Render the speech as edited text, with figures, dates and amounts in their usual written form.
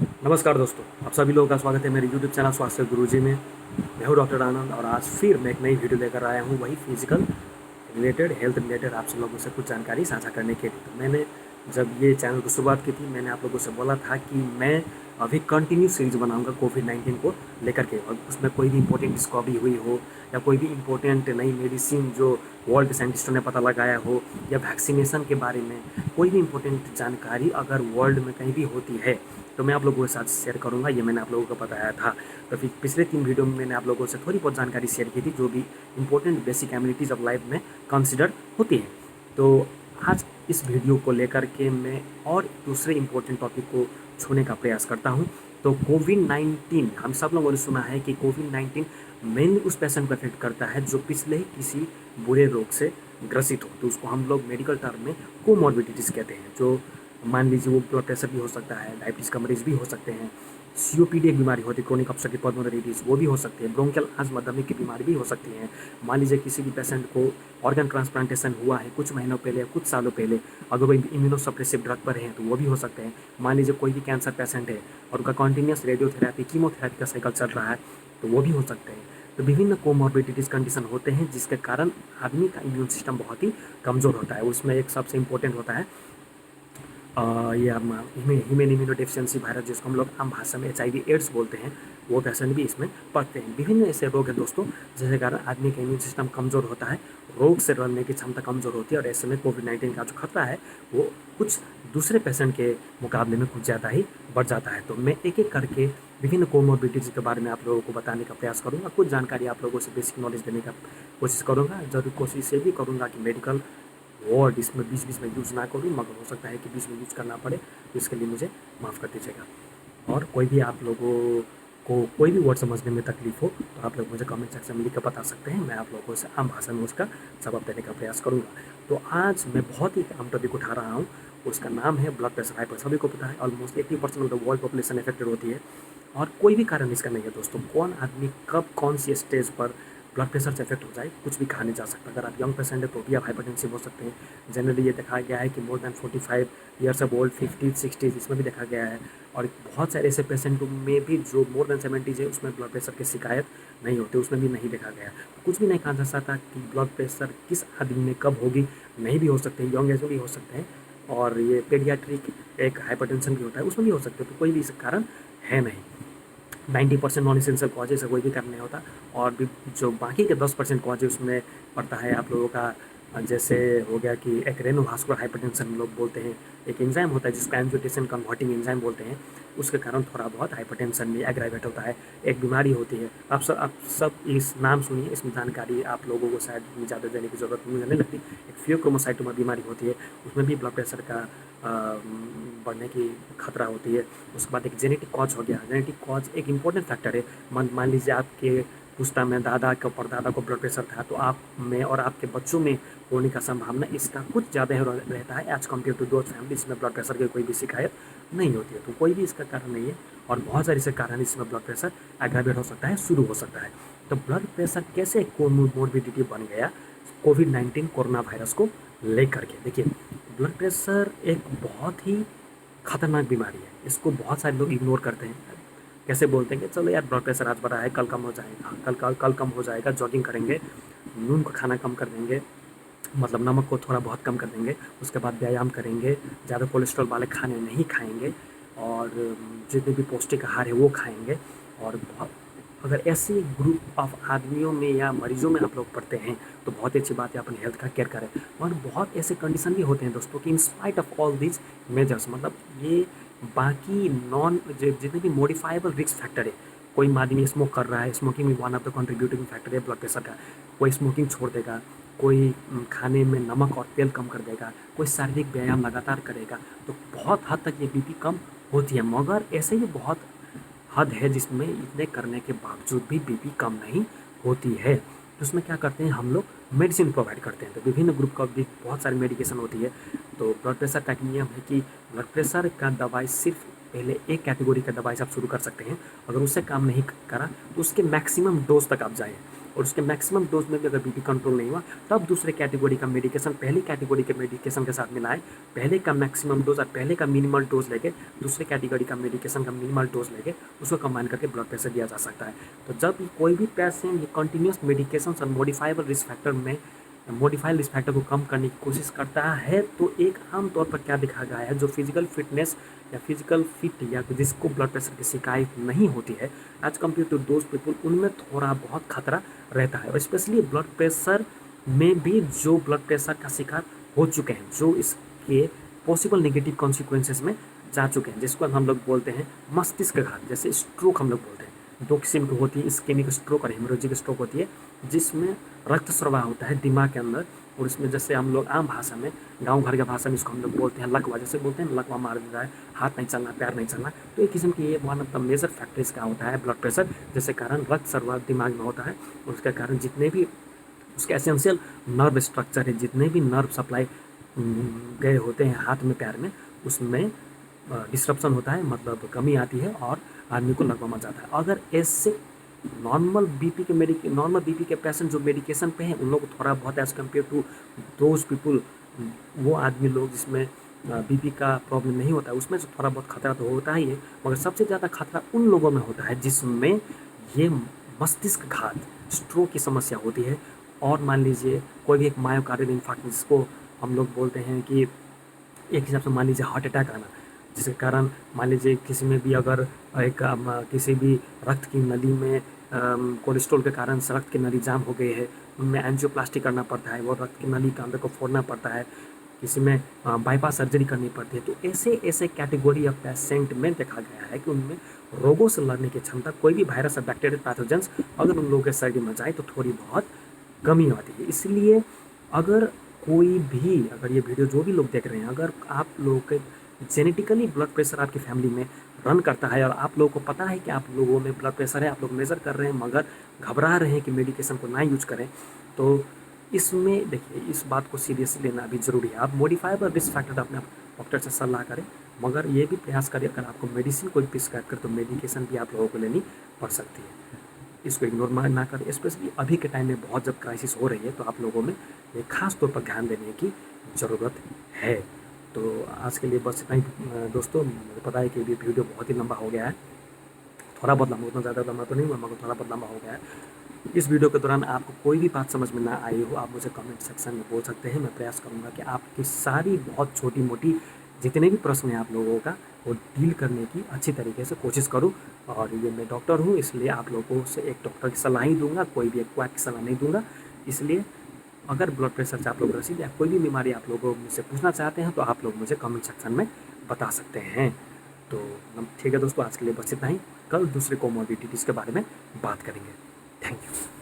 नमस्कार दोस्तों, आप सभी लोगों का स्वागत है मेरे YouTube चैनल स्वास्थ्य गुरुजी में। मैं हूँ डॉक्टर आनंद और आज फिर मैं एक नई वीडियो लेकर आया हूँ, वही फिजिकल रिलेटेड, हेल्थ रिलेटेड आप सब लोगों से कुछ जानकारी साझा करने के लिए। तो मैंने जब ये चैनल की शुरुआत की थी, मैंने आप लोगों से बोला था कि मैं अभी कंटिन्यू सीरीज बनाऊंगा कोविड-19 को लेकर के, और उसमें कोई भी इंपॉर्टेंट डिस्कवरी हुई हो या कोई भी इंपॉर्टेंट नई मेडिसिन जो वर्ल्ड के साइंटिस्टों ने पता लगाया हो, या वैक्सीनेशन के बारे में कोई भी इंपॉर्टेंट जानकारी अगर वर्ल्ड में कहीं भी होती है तो मैं आप लोगों के साथ शेयर करूंगा। ये मैंने आप लोगों को बताया था। तो फिर पिछले 3 वीडियो में मैंने आप लोगों से थोड़ी बहुत जानकारी शेयर की थी जो भी important basic amenities of life में कंसिडर होती हैं। तो आज इस वीडियो को लेकर के मैं और दूसरे इंपॉर्टेंट टॉपिक को छूने का प्रयास करता हूँ। तो कोविड-19, हम सब लोगों ने सुना है कि कोविड-19 मेनली उस पेशेंट को अफेक्ट करता है जो पिछले ही किसी बुरे रोग से ग्रसित हो। तो उसको हम लोग मेडिकल टर्म में कोमॉर्बिडिटीज़ कहते हैं। जो मान लीजिए वो ब्लड प्रेशर भी हो सकता है, डायबिटीज़ का मरीज़ भी हो सकते हैं, सीओपीडी एक बीमारी होती है, क्रोनिक ऑब्स्ट्रक्टिव पल्मोनरी डिजीज, वो भी हो सकते हैं, ब्रोंकियल अस्थमा दमे की बीमारी भी हो सकती है। मान लीजिए किसी भी पेशेंट को ऑर्गन ट्रांसप्लांटेशन हुआ है कुछ महीनों पहले या कुछ सालों पहले, अगर वो इम्यूनोसप्रेसिव ड्रग पर हैं तो वो भी हो सकते हैं। मान लीजिए कोई भी कैंसर पेशेंट है और उनका कॉन्टीन्यूस रेडियोथेरेपी कीमोथेरेपी का साइकिल चल रहा है तो वो भी हो सकते हैं। तो विभिन्न कोमॉर्बिडिटीज़ कंडीशन होते हैं जिसके कारण आदमी का इम्यून सिस्टम बहुत ही कमज़ोर होता है। उसमें एक सबसे इम्पोर्टेंट होता है ये हम ह्यूमन इम्यूनो डेफिशिएंसी वायरस, जिसको हम लोग आम भाषा में एचआईवी एड्स बोलते हैं, वो पेशेंट भी इसमें पड़ते हैं। विभिन्न ऐसे रोग हैं दोस्तों जिसके कारण आदमी का इम्यून सिस्टम कमज़ोर होता है, रोग से लड़ने की क्षमता कमज़ोर होती है, और ऐसे में कोविड-19 का जो खतरा है वो कुछ दूसरे पेशेंट के मुकाबले में कुछ ज़्यादा ही बढ़ जाता है। तो मैं एक-एक करके विभिन्न कोमॉर्बिडिटीज़ के बारे में आप लोगों को बताने का प्रयास करूँगा। कुछ जानकारी आप लोगों से बेसिक नॉलेज देने का कोशिश करूँगा। ज़रूर कोशिश ये भी करूँगा कि मेडिकल वर्ड इसमें बीच-बीच में यूज़ ना करूँ, मगर हो सकता है कि बीच में यूज़ करना पड़े, तो इसके लिए मुझे माफ़ कर दीजिएगा। और कोई भी आप लोगों को कोई भी वर्ड समझने में तकलीफ़ हो तो आप लोग मुझे कमेंट सेक्शन में लिख के बता सकते हैं। मैं आप लोगों से आम भाषा में उसका जवाब देने का प्रयास करूँगा। तो आज मैं बहुत ही अहम टॉपिक उठा रहा हूँ, उसका नाम है ब्लड प्रेशर हाइपर। सभी को पता है almost 80% of the world population affected होती है, और कोई भी कारण इसका नहीं है दोस्तों। कौन आदमी कब कौन सी स्टेज पर ब्लड प्रेशर से अफेक्ट हो जाए कुछ भी कहा नहीं जा सकता। अगर आप यंग पेशेंट है तो भी आप हाइपरटेंसिव हो सकते हैं। जनरली ये देखा गया है कि more than 45 years of old, 50 60 इसमें भी देखा गया है। और बहुत सारे ऐसे पेशेंट में भी जो मोर देन 70 है उसमें ब्लड प्रेशर की शिकायत नहीं होती, उसमें भी नहीं देखा गया। तो कुछ भी नहीं कहा जा सकता कि ब्लड प्रेशर किस आदमी में कब होगी, नहीं भी हो सकते हैं, यंग एज में भी हो सकते हैं। और ये पेडियाट्रिक एक हाइपरटेंशन भी होता है, उसमें भी हो सकते हैं। तो कोई भी इसका कारण है नहीं। 90% नॉन एसेंशियल कॉज से कोई भी कारण नहीं होता, और भी जो बाकी के 10% कॉज है उसमें पड़ता है आप लोगों का। जैसे हो गया कि एक रेनोवास्कुलर हाइपरटेंशन हम लोग बोलते हैं, एक एंजाइम होता है जिसको एंजियोटेंसिन कन्वर्टिंग एंजाइम बोलते हैं, उसके कारण थोड़ा बहुत हाइपरटेंशन भी एग्रावेट होता है। एक बीमारी होती है, आप सब इस नाम सुनिए, इसमें जानकारी आप लोगों को शायद ज़्यादा देने की ज़रूरत मुझे नहीं लगती। एक फियोक्रोमोसाइटोमा बीमारी होती है, उसमें भी ब्लड प्रेशर का बढ़ने की खतरा होती है। उसके बाद एक जेनेटिक कॉज हो गया। जेनेटिक कॉज एक इंपॉर्टेंट फैक्टर है। मान लीजिए आपके पुश्ता में दादा का परदादा को ब्लड प्रेशर था, तो आप में और आपके बच्चों में होने का संभावना इसका कुछ ज़्यादा रहता है as compare to those families में ब्लड प्रेशर की कोई भी शिकायत नहीं होती है। तो कोई भी इसका कारण नहीं है, और बहुत सारे ऐसे कारण इसमें ब्लड प्रेशर एग्रावेट हो सकता है, शुरू हो सकता है। तो ब्लड प्रेशर कैसे कोमोर्बिडिटी बन गया कोविड-19 कोरोना वायरस को लेकर के? देखिए, ब्लड प्रेशर एक बहुत ही खतरनाक बीमारी है। इसको बहुत सारे लोग इग्नोर करते हैं। कैसे बोलते हैं कि चलो यार ब्लड प्रेशर आज बढ़ा है, कल कम हो जाएगा, कल कम हो जाएगा, जॉगिंग करेंगे, नून का खाना कम कर देंगे, मतलब नमक को थोड़ा बहुत कम कर देंगे, उसके बाद व्यायाम करेंगे, ज़्यादा कोलेस्ट्रॉल वाले खाने नहीं खाएंगे, और जितने भी पौष्टिक आहार है वो खाएंगे। और बहुत अगर ऐसे ग्रुप ऑफ आदमियों में या मरीजों में आप लोग पढ़ते हैं तो बहुत ही अच्छी बात है, अपनी हेल्थ का केयर करें। और बहुत ऐसे कंडीशन भी होते हैं दोस्तों कि in spite of all this measures, मतलब ये बाकी नॉन जितने भी मॉडिफाइबल रिस्क फैक्टर है, कोई आदमी स्मोक कर रहा है, स्मोकिंग भी one of the contributing factor है ब्लड प्रेशर का। कोई स्मोकिंग छोड़ देगा, कोई खाने में नमक और तेल कम कर देगा, कोई शारीरिक व्यायाम लगातार करेगा, तो बहुत हद तक ये बीपी कम होती है। मगर ऐसे ही बहुत हद है जिसमें इतने करने के बावजूद भी बीपी कम नहीं होती है। तो उसमें क्या करते हैं हम लोग, मेडिसिन प्रोवाइड करते हैं। तो विभिन्न ग्रुप का भी बहुत सारी मेडिकेशन होती है। तो ब्लड प्रेशर का एक नियम है कि ब्लड प्रेशर का दवाई सिर्फ पहले एक कैटेगरी का दवाई से आप शुरू कर सकते हैं। अगर उससे काम नहीं करा तो उसके मैक्सिमम डोज तक आप जाएँ। और उसके मैक्सिमम डोज में भी अगर बीपी कंट्रोल नहीं हुआ तब दूसरे कैटेगरी का मेडिकेशन पहली कैटेगरी के मेडिकेशन के साथ मिलाएं। पहले का मैक्सिमम डोज और पहले का मिनिमल डोज लेके दूसरे कैटेगरी का मेडिकेशन का मिनिमल डोज लेके उसको कंबाइन करके ब्लड प्रेशर दिया जा सकता है। तो जब कोई भी पेशेंट ये कंटिन्यूस मेडिकेशन और मॉडिफाइबल रिस्क फैक्टर में मॉडिफाइड रिस्क फैक्टर को कम करने की कोशिश करता है तो एक आम तौर पर क्या देखा गया है, जो फिजिकल फिटनेस या फिजिकल फिट या जिसको ब्लड प्रेशर की शिकायत नहीं होती है as compare to those people, उनमें थोड़ा बहुत खतरा रहता है। और स्पेशली ब्लड प्रेशर में भी जो ब्लड प्रेशर का शिकार हो चुके हैं, जो इसके पॉसिबल नेगेटिव कॉन्सिक्वेंसेस में जा चुके हैं, जिसको हम लोग बोलते हैं मस्तिष्क घात, जैसे स्ट्रोक हम लोग बोलते हैं। दो किस्म की होती है, इस्केमिक स्ट्रोक और हेमोरेजिक स्ट्रोक होती है, जिसमें रक्त स्राव होता है दिमाग के अंदर, और इसमें जैसे हम लोग आम भाषा में गांव घर के भाषा में इसको हम लोग बोलते हैं लकवा, जैसे बोलते हैं लकवा मार देता है, हाथ नहीं चलना, पैर नहीं चलना। तो एक किस्म की ये one of the major factors का होता है ब्लड प्रेशर, जिसके कारण रक्त स्राव दिमाग में होता है, और उसके कारण जितने भी उसके एसेंशियल नर्व स्ट्रक्चर है, जितने भी नर्व सप्लाई गए होते हैं हाथ में पैर में, उसमें डिस्ट्रप्शन होता है, मतलब कमी आती है और आदमी को लगवा मच जाता है। अगर ऐसे नॉर्मल बीपी के पेशेंट जो मेडिकेशन पे हैं उन लोग को थोड़ा बहुत as compare to those people, वो आदमी लोग जिसमें बीपी का प्रॉब्लम नहीं होता है, उसमें से थोड़ा बहुत खतरा तो होता ही है, मगर सबसे ज़्यादा खतरा उन लोगों में होता है जिसमें ये मस्तिष्क घात स्ट्रोक की समस्या होती है। और मान लीजिए कोई भी एक मायोकार्डियल इन्फार्क्ट, जिसको हम लोग बोलते हैं कि एक हिसाब से मान लीजिए हार्ट अटैक आना, जिसके कारण मान लीजिए किसी में भी अगर किसी भी रक्त की नली में कोलेस्ट्रॉल के कारण से रक्त की नली जाम हो गई है, उनमें एंजियोप्लास्टी करना पड़ता है, वो रक्त की नली के अंदर को फोड़ना पड़ता है, किसी में बाईपास सर्जरी करनी पड़ती है। तो ऐसे ऐसे कैटेगरी ऑफ पेशेंट में देखा गया है कि उनमें रोगों से लड़ने की क्षमता, कोई भी वायरस या बैक्टीरियल पैथोजेंस अगर उन लोगों के शरीर में जाए तो थोड़ी बहुत कमी आती है। इसलिए अगर कोई भी, अगर ये वीडियो जो भी लोग देख रहे हैं, अगर आप लोगों के जेनेटिकली ब्लड प्रेशर आपकी फैमिली में रन करता है और आप लोगों को पता है कि आप लोगों में ब्लड प्रेशर है, आप लोग मेज़र कर रहे हैं मगर घबरा रहे हैं कि मेडिकेशन को ना यूज करें, तो इसमें देखिए इस बात को सीरियसली लेना भी ज़रूरी है। आप मॉडिफाइबल रिस्क फैक्टर अपने डॉक्टर से सलाह करें, मगर ये भी प्रयास करें अगर आपको मेडिसिन कोई प्रिस्क्राइब करे तो मेडिकेशन भी आप लोगों को लेनी पड़ सकती है। इसको इग्नोर ना करें, स्पेशली अभी के टाइम में बहुत जब क्राइसिस हो रही है तो आप लोगों में ये खास तौर पर ध्यान देने की ज़रूरत है। तो आज के लिए बस इतना ही दोस्तों। मुझे पता है कि ये वीडियो बहुत ही लंबा हो गया है, थोड़ा बहुत लंबा, उतना ज़्यादा लंबा तो नहीं हुआ मगर थोड़ा बहुत लंबा हो गया है। इस वीडियो के दौरान आपको कोई भी बात समझ में ना आई हो, आप मुझे कमेंट सेक्शन में बोल सकते हैं। मैं प्रयास करूँगा कि आपकी सारी बहुत छोटी मोटी जितने भी प्रश्न हैं आप लोगों का वो डील करने की अच्छी तरीके से कोशिश करूँ। और ये मैं डॉक्टर हूँ, इसलिए आप लोगों से एक डॉक्टर की सलाह ही दूंगा, कोई भी एक क्वैक की सलाह नहीं दूंगा। इसलिए अगर ब्लड प्रेशर से आप लोग ग्रसित या कोई भी बीमारी आप लोगों मुझसे पूछना चाहते हैं तो आप लोग मुझे कमेंट सेक्शन में बता सकते हैं। तो ठीक है दोस्तों, आज के लिए बस इतना ही। कल दूसरे कोमोर्बिडिटीज़ के बारे में बात करेंगे। Thank you.